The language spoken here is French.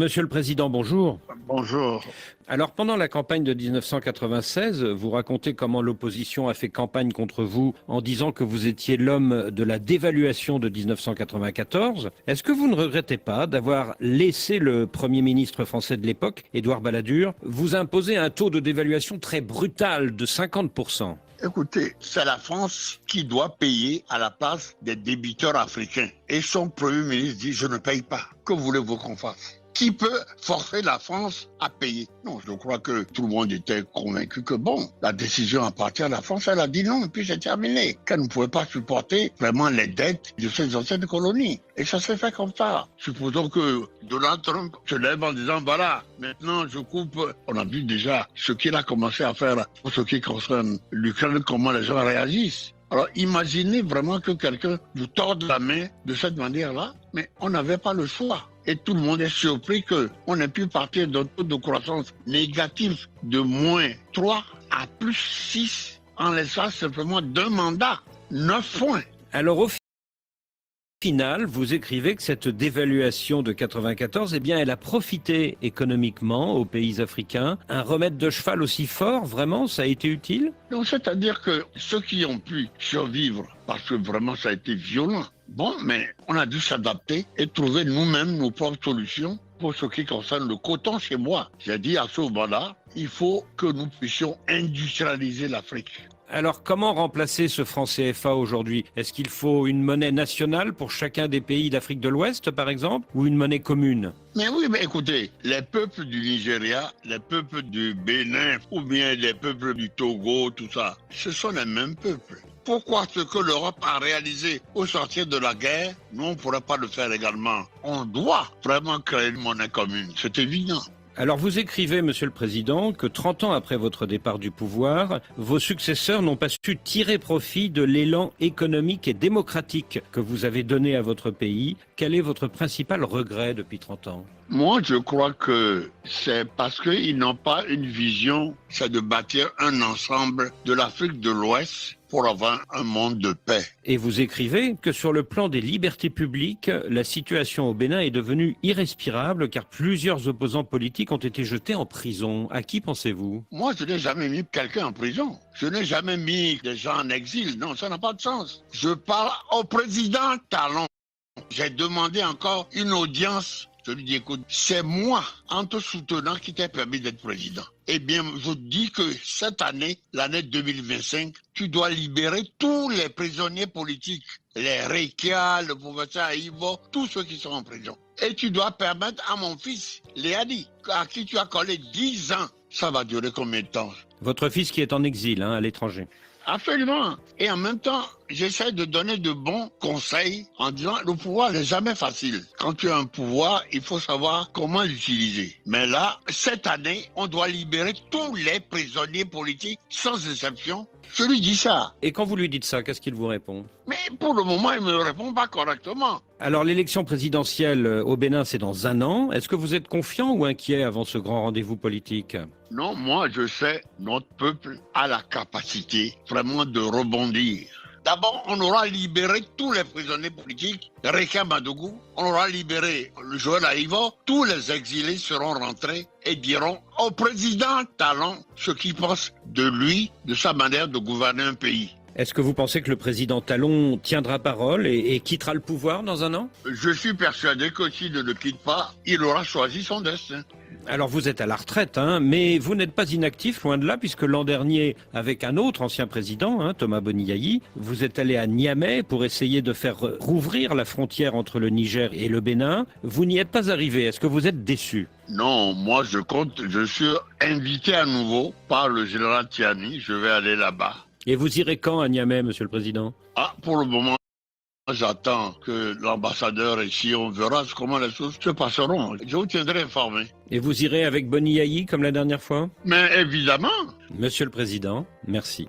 Monsieur le Président, bonjour. Bonjour. Alors, pendant la campagne de 1996, vous racontez comment l'opposition a fait campagne contre vous en disant que vous étiez l'homme de la dévaluation de 1994. Est-ce que vous ne regrettez pas d'avoir laissé le Premier ministre français de l'époque, Édouard Balladur, vous imposer un taux de dévaluation très brutal de 50%? Écoutez, c'est la France qui doit payer à la place des débiteurs africains. Et son Premier ministre dit « je ne paye pas ». Que voulez-vous qu'on fasse ? Qui peut forcer la France à payer? Non, je crois que tout le monde était convaincu que bon, la décision appartient à la France. Elle a dit non, et puis c'est terminé. Qu'elle ne pouvait pas supporter vraiment les dettes de ces anciennes colonies. Et ça s'est fait comme ça. Supposons que Donald Trump se lève en disant voilà, maintenant je coupe. On a vu déjà ce qu'il a commencé à faire pour ce qui concerne l'Ukraine, comment les gens réagissent. Alors imaginez vraiment que quelqu'un vous torde la main de cette manière-là, mais on n'avait pas le choix. Et tout le monde est surpris qu'on ait pu partir d'un taux de croissance négatif de -3 à +6 en l'espace simplement d'un mandat. 9 points. Alors, au final, vous écrivez que cette dévaluation de 94, eh bien, elle a profité économiquement aux pays africains. Un remède de cheval aussi fort, vraiment, ça a été utile? Donc, c'est-à-dire que ceux qui ont pu survivre, parce que vraiment ça a été violent, bon, mais on a dû s'adapter et trouver nous-mêmes nos propres solutions pour ce qui concerne le coton chez moi. J'ai dit à ce moment-là, il faut que nous puissions industrialiser l'Afrique. Alors, comment remplacer ce franc CFA aujourd'hui? Est-ce qu'il faut une monnaie nationale pour chacun des pays d'Afrique de l'Ouest, par exemple, ou une monnaie commune? Mais oui, mais écoutez, les peuples du Nigeria, les peuples du Bénin, ou bien les peuples du Togo, tout ça, ce sont les mêmes peuples. Pourquoi ce que l'Europe a réalisé au sortir de la guerre, nous on ne pourrait pas le faire également? On doit vraiment créer une monnaie commune, c'est évident. Alors vous écrivez, Monsieur le Président, que 30 ans après votre départ du pouvoir, vos successeurs n'ont pas su tirer profit de l'élan économique et démocratique que vous avez donné à votre pays. Quel est votre principal regret depuis 30 ans? Moi, je crois que c'est parce qu'ils n'ont pas une vision, c'est de bâtir un ensemble de l'Afrique de l'Ouest pour avoir un monde de paix. Et vous écrivez que sur le plan des libertés publiques, la situation au Bénin est devenue irrespirable car plusieurs opposants politiques ont été jetés en prison. À qui pensez-vous? Moi, je n'ai jamais mis quelqu'un en prison. Je n'ai jamais mis des gens en exil. Non, ça n'a pas de sens. Je parle au président Talon. J'ai demandé encore une audience. Je lui dis, écoute, c'est moi, en te soutenant, qui t'ai permis d'être président. Eh bien, je dis que cette année, l'année 2025, tu dois libérer tous les prisonniers politiques. Les Rekia, le professeur Aïbo, tous ceux qui sont en prison. Et tu dois permettre à mon fils, Léadi, à qui tu as collé 10 ans. Ça va durer combien de temps? Votre fils qui est en exil, à l'étranger. Absolument. Et en même temps, j'essaie de donner de bons conseils en disant le pouvoir n'est jamais facile. Quand tu as un pouvoir, il faut savoir comment l'utiliser. Mais là, cette année, on doit libérer tous les prisonniers politiques sans exception. Je lui dis ça. Et quand vous lui dites ça, qu'est-ce qu'il vous répond? Mais pour le moment, il ne me répond pas correctement. Alors l'élection présidentielle au Bénin, c'est dans 1 an. Est-ce que vous êtes confiant ou inquiet avant ce grand rendez-vous politique? Non, moi je sais, notre peuple a la capacité vraiment de rebondir. D'abord, on aura libéré tous les prisonniers politiques, Reka Madougou, on aura libéré le Joël Aïvo, tous les exilés seront rentrés et diront au président Talon ce qu'ils pensent de lui, de sa manière de gouverner un pays. Est-ce que vous pensez que le président Talon tiendra parole et quittera le pouvoir dans 1 an? Je suis persuadé que s'il ne le quitte pas, il aura choisi son destin. Alors vous êtes à la retraite, mais vous n'êtes pas inactif, loin de là, puisque l'an dernier, avec un autre ancien président, Thomas Boniayi, vous êtes allé à Niamey pour essayer de faire rouvrir la frontière entre le Niger et le Bénin. Vous n'y êtes pas arrivé. Est-ce que vous êtes déçu? Non, moi je suis invité à nouveau par le général Tiani, je vais aller là-bas. Et vous irez quand à Niamey, Monsieur le Président? Pour le moment, j'attends que l'ambassadeur ici, on verra comment les choses se passeront. Je vous tiendrai informé. Et vous irez avec Boniayi comme la dernière fois? Mais évidemment. Monsieur le Président, merci.